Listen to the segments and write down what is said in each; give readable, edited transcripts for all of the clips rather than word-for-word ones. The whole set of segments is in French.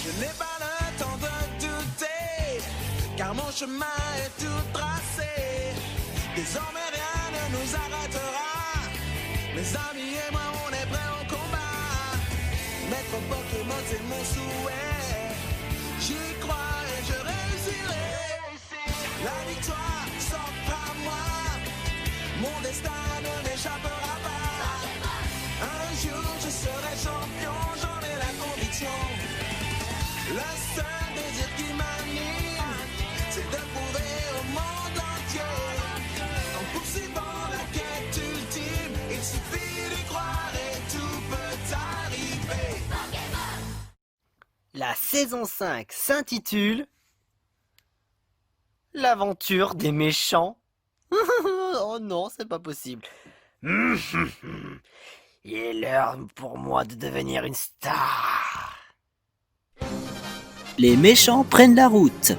Je n'ai pas le temps de douter, car mon chemin est tout tracé. Désormais rien ne nous arrêtera. Mes amis et moi on est prêts au combat. Mettre au Pokémon c'est mon souhait. J'y crois et je réussirai. La victoire s'offre à moi. Mon destin ne m'échappera pas. Un jour je serai champion, j'en ai la conviction. Le seul désir qui m'anime, c'est de prouver au monde entier. En poursuivant la quête ultime, il suffit d'y croire et tout peut arriver. La saison 5 s'intitule L'aventure des méchants. Oh non, c'est pas possible. Il est l'heure pour moi de devenir une star. Les méchants prennent la route.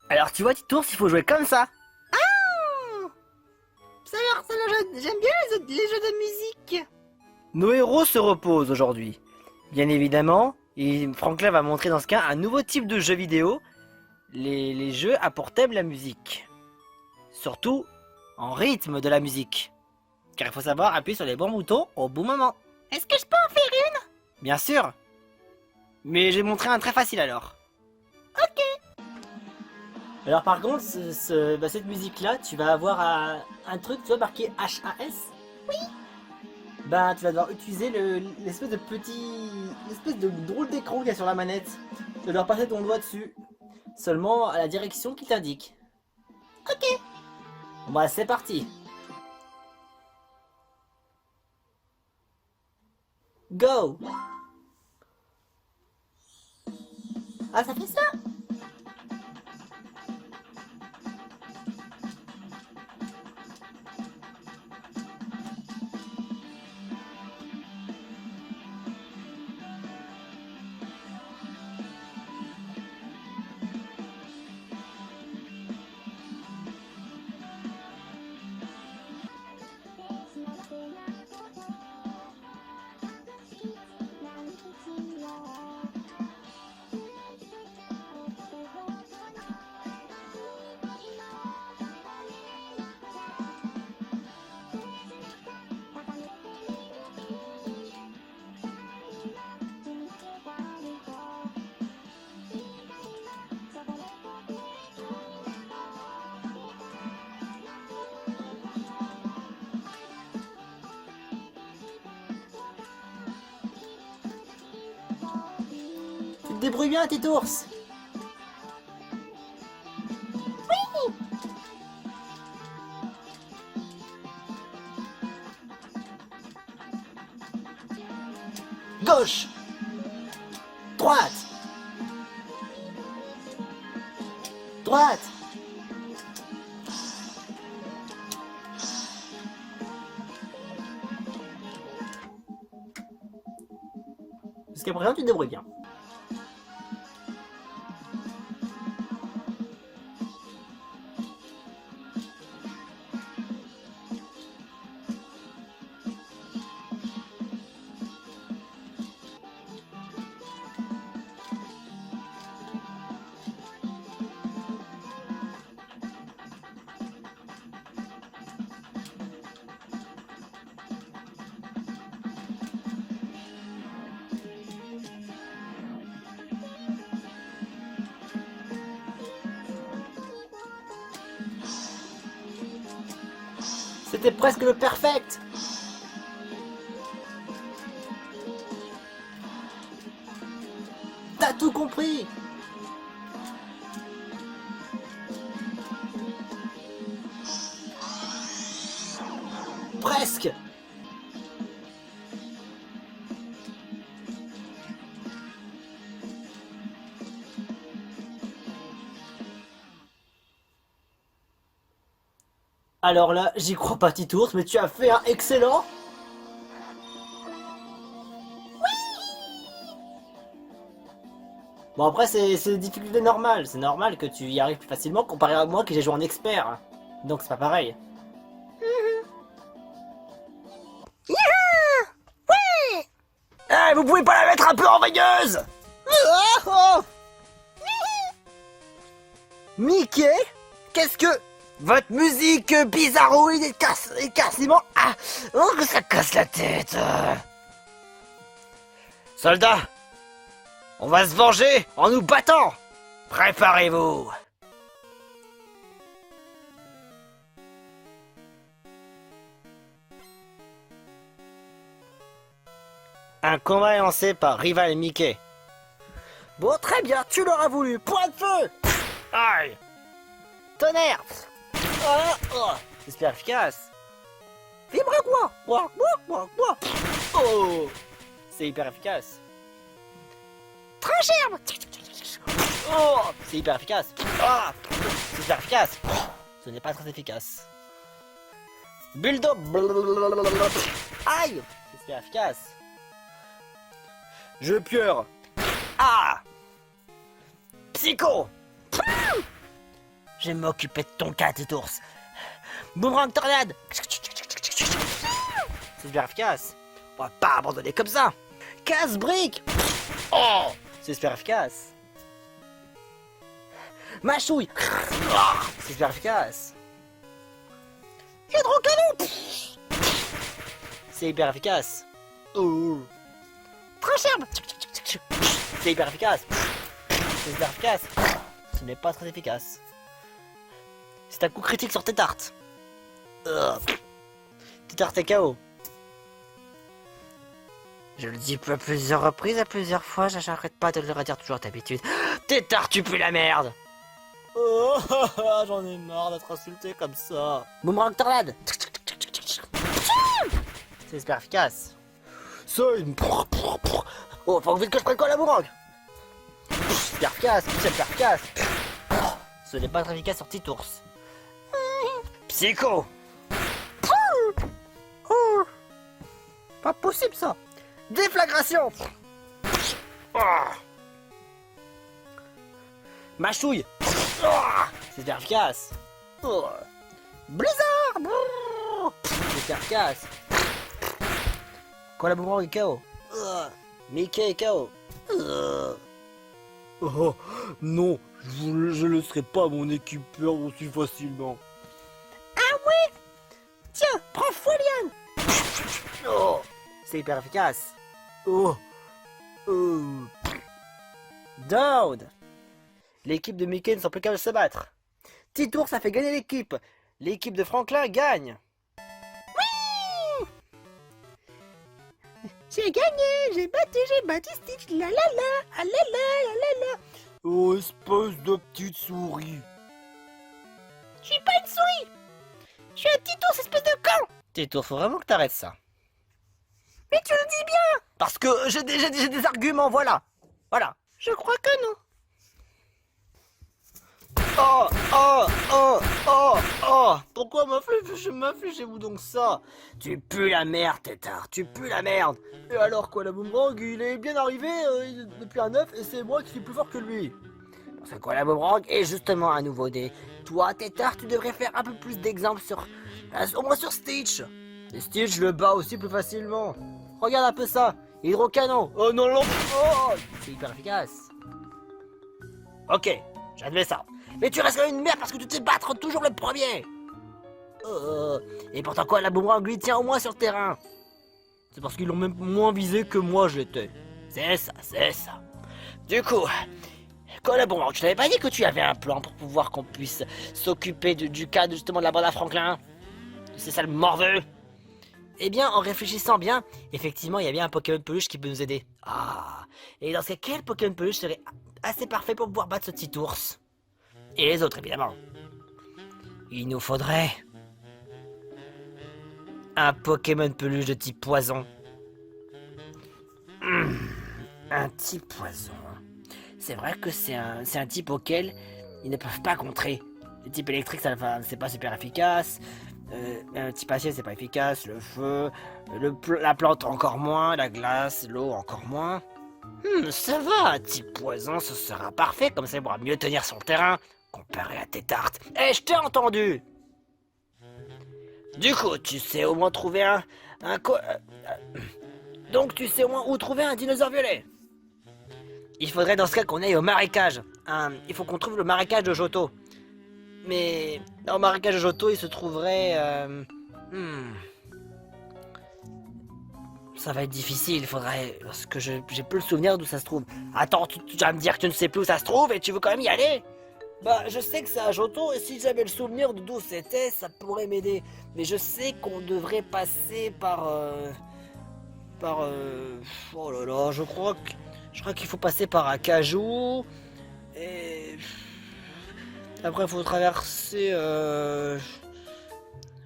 Alors tu vois, Titours, il faut jouer comme ça. Ah, ça a l'air, j'aime bien les jeux de musique. Nos héros se reposent aujourd'hui. Bien évidemment, et Franklin va montrer dans ce cas un nouveau type de jeu vidéo. Les jeux à pour thème la musique. Surtout en rythme de la musique. Car il faut savoir appuyer sur les bons boutons au bon moment. Est-ce que je peux en faire une? Bien sûr. Mais j'ai montré un très facile alors. Ok. Alors par contre, cette musique-là, tu vas avoir un truc, tu vois, marqué HAS. Oui. Bah, tu vas devoir utiliser l'espèce de drôle d'écran qu'il y a sur la manette. Tu vas devoir passer ton doigt dessus. Seulement à la direction qui t'indique. Ok. Bon bah, c'est parti. Go. Ah, ça fait ça? Tu te débrouilles bien, Titours. Gauche. Droite. Droite. Jusqu'à présent, tu te débrouilles bien. C'était presque le perfect. T'as tout compris. Presque. Alors là, j'y crois pas, Titours, mais tu as fait un excellent. Bon, après, c'est des difficultés normales. C'est normal que tu y arrives plus facilement comparé à moi qui j'ai joué en expert. Donc, c'est pas pareil. Eh, vous pouvez pas la mettre un peu en veilleuse. Mickey, qu'est-ce que... Votre musique bizarroïde et quasiment... Ah, oh, que ça casse la tête. Soldats, on va se venger en nous battant. Préparez-vous. Un combat est lancé par Rival Mickey. Bon, très bien, tu l'auras voulu. Point de feu. Aïe. Tonnerre. Oh, c'est super efficace. Vibre-moi. Oh, c'est hyper efficace. Trancherbe. Oh, c'est hyper efficace. Ah, c'est hyper efficace. Ce n'est pas très efficace. Bulldog. Aïe, c'est super efficace. Je pieure. Ah, Psycho. Je vais m'occuper de ton cas, Titours. Boomerang tornade. C'est super efficace. On va pas abandonner comme ça. Casse-brique. Oh, c'est super efficace. Mâchouille. Oh, c'est super efficace. Hydrocanon. C'est hyper efficace. Oh. Trancherbe. C'est hyper efficace. C'est hyper efficace. Ce n'est pas très efficace. C'est un coup critique sur tes tartes. Tes tartes est KO. Je le dis à plusieurs reprises, à plusieurs fois, j'arrête pas de le redire toujours d'habitude. Tes tartes, tu pues la merde. Oh, j'en ai marre d'être insulté comme ça. Boomerang tornade. C'est super efficace. Ça, oh, faut vite que je prenne quoi la boomerang. Super efficace, super efficace. Ce n'est pas très efficace sur Titours. Psycho. Oh, pas possible ça. Déflagration. Oh. Mâchouille. Oh. C'est super efficace. Oh. Blizzard. C'est super efficace. Quoi la boomerang est KO. Mickey est KO. Oh, non, je ne laisserai pas mon équipeur aussi facilement. Ah ouais. Tiens, prends Folian. Oh, c'est hyper efficace. Oh. Down. L'équipe de Mickey ne sent plus qu'à se battre. Titours, ça fait gagner l'équipe. L'équipe de Franklin gagne. J'ai gagné, j'ai battu Stitch, la la la, ah la la, la la. Oh, espèce de petite souris. Je suis pas une souris. Je suis un Titours, espèce de con. Titours, faut vraiment que t'arrêtes ça. Mais tu le dis bien. Parce que j'ai des arguments, voilà. Voilà. Je crois que non. Oh. Pourquoi m'affligez-vous donc ça? Tu pues la merde, tétard, tu pues la merde. Et alors quoi, la boomerang, il est bien arrivé depuis un œuf et c'est moi qui suis plus fort que lui. Parce que quoi, la boomerang est justement un nouveau dé. Toi, tétard, tu devrais faire un peu plus d'exemples sur... au moins sur Stitch. Et Stitch le bat aussi plus facilement. Regarde un peu ça. Hydrocanon. Oh non, non. Oh, c'est hyper efficace. Ok, j'admets ça. Mais tu restes une merde parce que tu te battre toujours le premier. Et pourtant quoi, la boomerang lui tient au moins sur le terrain. C'est parce qu'ils l'ont même moins visé que moi je l'étais. C'est ça. Du coup, quoi la boomerang, je t'avais pas dit que tu avais un plan pour pouvoir qu'on puisse s'occuper du cas justement de la bande à Franklin? ces sales morveux. Eh bien, en réfléchissant bien, effectivement, il y a bien un Pokémon peluche qui peut nous aider. Ah. Et dans ce cas, quel Pokémon peluche serait assez parfait pour pouvoir battre ce petit ours? Et les autres, évidemment. Il nous faudrait un Pokémon peluche de type poison. Un type poison. C'est vrai que c'est un type auquel ils ne peuvent pas contrer. Le type électrique, c'est pas super efficace. Un type acier, c'est pas efficace. Le feu, la plante encore moins. La glace, l'eau encore moins. Ça va, un type poison, ce sera parfait. Comme ça, il pourra mieux tenir son terrain comparé à tes tartes. Eh, je t'ai entendu! Du coup, tu sais au moins trouver donc tu sais au moins où trouver un dinosaure violet. Il faudrait dans ce cas qu'on aille au marécage. Il faut qu'on trouve le marécage de Johto. Mais dans le marécage de Johto, il se trouverait... Ça va être difficile, il faudrait... Parce que j'ai plus le souvenir d'où ça se trouve. Attends, tu vas me dire que tu ne sais plus où ça se trouve et tu veux quand même y aller? Bah, je sais que c'est à Johto et si j'avais le souvenir de d'où c'était, ça pourrait m'aider. Mais je sais qu'on devrait passer par... Oh là là, je crois qu'il faut passer par Akajou. Et... Après, il faut traverser...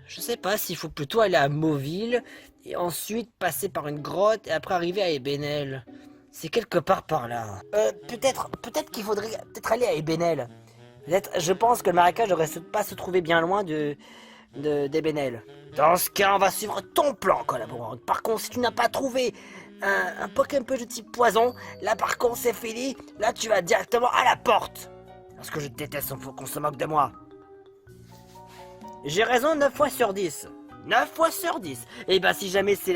Je sais pas s'il faut plutôt aller à Mauville. Et ensuite passer par une grotte et après arriver à Ebenel. C'est quelque part par là. Peut-être qu'il faudrait peut-être aller à Ebenel. Peut-être, je pense que le marécage ne devrait pas se trouver bien loin d'Ebenel. Dans ce cas, on va suivre ton plan, collaborant. Par contre, si tu n'as pas trouvé un Pokémon de type poison, là par contre c'est fini. Là tu vas directement à la porte. Parce que je déteste qu'on se moque de moi. J'ai raison 9 fois sur 10. 9 fois sur 10. Et bah si jamais c'est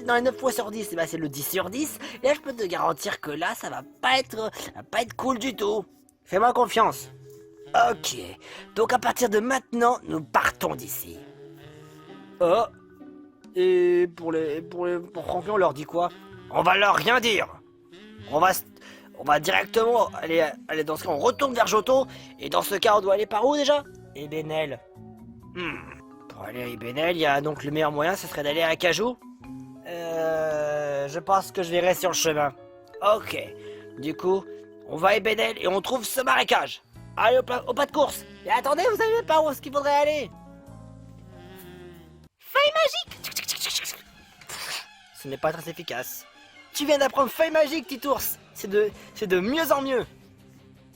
dans les 9 fois sur 10, et bah c'est le 10 sur 10. Et là je peux te garantir que là ça va pas être cool du tout. Fais-moi confiance. Ok. Donc à partir de maintenant, nous partons d'ici. Oh. Et pour Franklin, on leur dit quoi? On va leur rien dire. On va directement aller dans ce cas, on retourne vers Johto. Et dans ce cas, on doit aller par où déjà? Ebenel. Pour aller à Ebenel, il y a donc le meilleur moyen, ce serait d'aller à Akajou. Je pense que je verrai sur le chemin. Ok. Du coup, on va à Ebenel et on trouve ce marécage. Allez, au pas de course. Et attendez, vous savez pas où est-ce qu'il faudrait aller? Feuille magique! Ce n'est pas très efficace. Tu viens d'apprendre feuille magique, petit ours. C'est de mieux en mieux.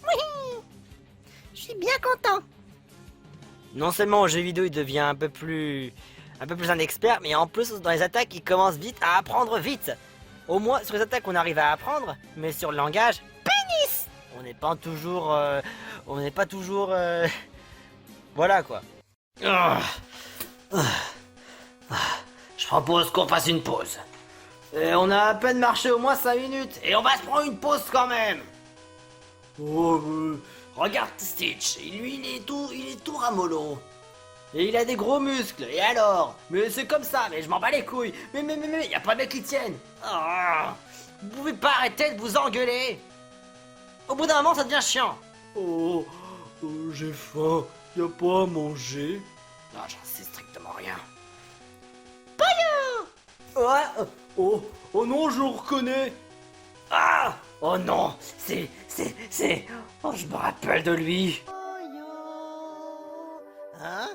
Oui! Je suis bien content. Non seulement au jeu vidéo, il devient un peu plus un expert, mais en plus, dans les attaques, il commence vite à apprendre vite. Au moins, sur les attaques, on arrive à apprendre, mais sur le langage, pénis! On n'est pas toujours... Voilà, quoi. Je propose qu'on fasse une pause. On a à peine marché au moins 5 minutes, et on va se prendre une pause quand même. Oh, regarde Stitch, lui il est tout ramollo. Et il a des gros muscles, et alors? Mais c'est comme ça, mais je m'en bats les couilles. Mais, y a pas de mec qui tienne. Vous pouvez pas arrêter de vous engueuler. Au bout d'un moment, ça devient chiant. Oh, j'ai faim, y a pas à manger. Non, j'en sais strictement rien. Ouais, oh non, je le reconnais. Ah, oh non, c'est, oh, je me rappelle de lui. Hein?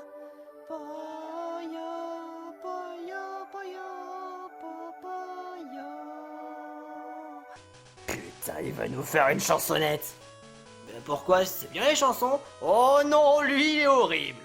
Putain, il va nous faire une chansonnette. Mais pourquoi? C'est bien les chansons. Oh non, lui, il est horrible.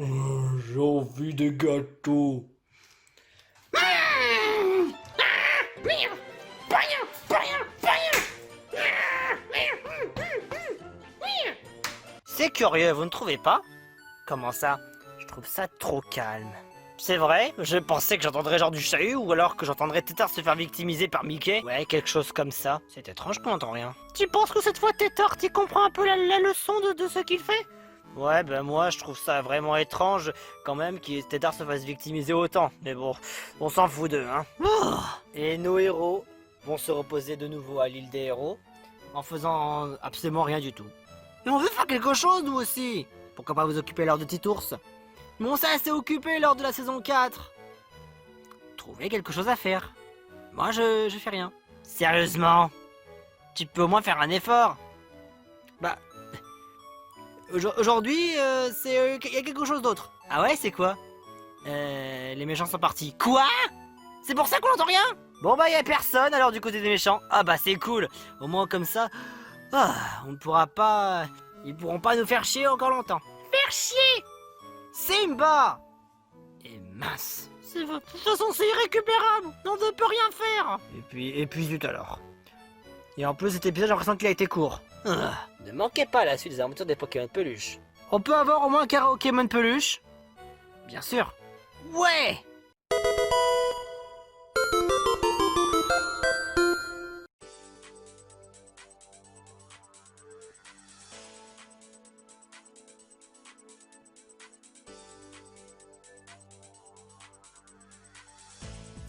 J'ai envie de gâteaux. C'est curieux, vous ne trouvez pas? Comment ça? Je trouve ça trop calme. C'est vrai? Je pensais que j'entendrais genre du chahut ou alors que j'entendrais Tétard se faire victimiser par Mickey. Ouais, quelque chose comme ça. C'est étrange qu'on n'entend rien. Tu penses que cette fois Tétard, tu comprends un peu la leçon de ce qu'il fait? Ouais, ben moi je trouve ça vraiment étrange quand même que Tétard se fasse victimiser autant. Mais bon, on s'en fout d'eux, hein. Oh. Et nos héros vont se reposer de nouveau à l'île des héros en faisant absolument rien du tout. Et on veut faire quelque chose nous aussi. Pourquoi pas vous occuper lors de Titours? Mais on s'est assez occupé lors de la saison 4. Trouvez quelque chose à faire. Moi je fais rien. Sérieusement? Tu peux au moins faire un effort. Bah... Aujourd'hui, il y a quelque chose d'autre. Ah ouais, c'est quoi? Les méchants sont partis. Quoi? C'est pour ça qu'on n'entend rien? Bon bah y a personne alors du côté des méchants. Ah bah c'est cool. Au moins comme ça, on ne pourra pas... Ils pourront pas nous faire chier encore longtemps. Faire chier! Simba! Et mince. De toute façon c'est irrécupérable. On ne peut rien faire. Et puis zut alors. Et en plus cet épisode j'ai l'impression qu'il a été court. Ne manquez pas la suite des aventures des Pokémon de peluche. On peut avoir au moins un karaoké de peluche? Bien sûr. Ouais!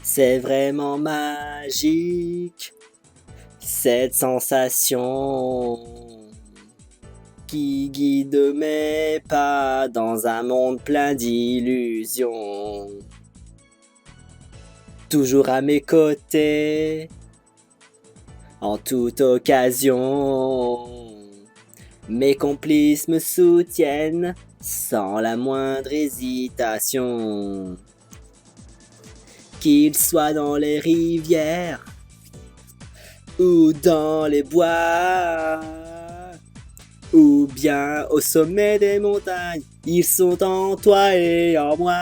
C'est vraiment magique, cette sensation qui guide mes pas dans un monde plein d'illusions. Toujours à mes côtés, en toute occasion, mes complices me soutiennent sans la moindre hésitation. Qu'ils soient dans les rivières ou dans les bois, ou bien au sommet des montagnes, ils sont en toi et en moi.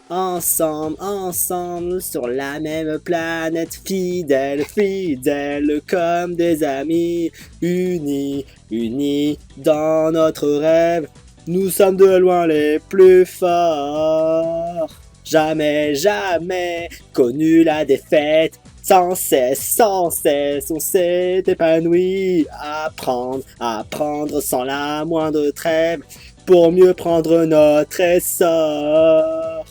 Ensemble, ensemble, sur la même planète, fidèles, fidèles comme des amis, unis, unis dans notre rêve. Nous sommes de loin les plus forts. Jamais, jamais connu la défaite. Sans cesse, on s'est épanoui. Apprendre, apprendre sans la moindre trêve. Pour mieux prendre notre essor.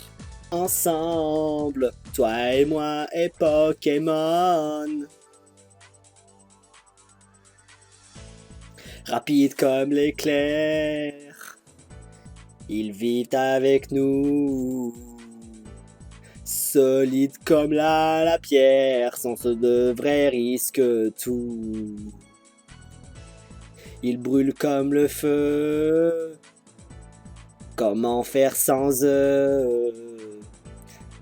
Ensemble, toi et moi et Pokémon. Rapide comme l'éclair. Ils vivent avec nous, solides comme la pierre, sans de vrais risques tout. Ils brûlent comme le feu, comment faire sans eux?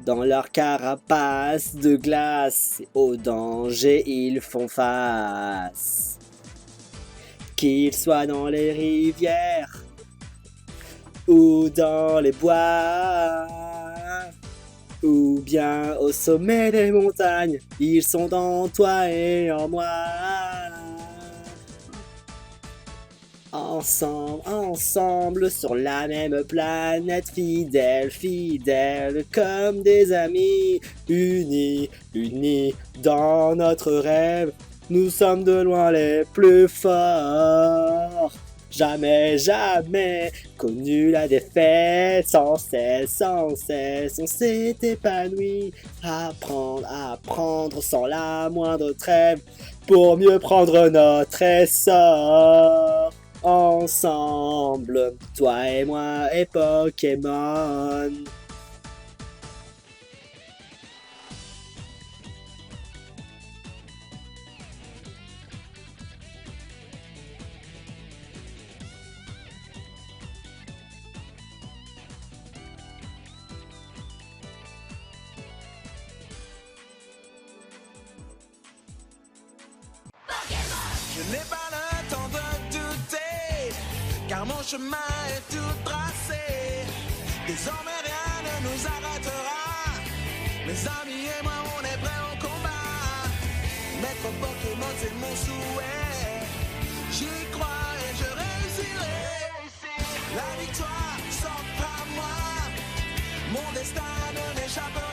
Dans leur carapace de glace, au danger ils font face. Qu'ils soient dans les rivières, ou dans les bois, ou bien au sommet des montagnes, ils sont en toi et en moi. Ensemble, ensemble, sur la même planète, fidèles, fidèles comme des amis, unis, unis dans notre rêve, nous sommes de loin les plus forts. Jamais, jamais connu la défaite, sans cesse, on s'est épanoui. Apprendre, apprendre sans la moindre trêve, pour mieux prendre notre essor. Ensemble, toi et moi et Pokémon. Je n'ai pas le temps de douter, car mon chemin est tout tracé. Désormais rien ne nous arrêtera. Mes amis et moi on est prêts au combat. Mais être Pokémon, c'est mon souhait. J'y crois et je réussirai. La victoire s'offre à moi. Mon destin ne m'échappera.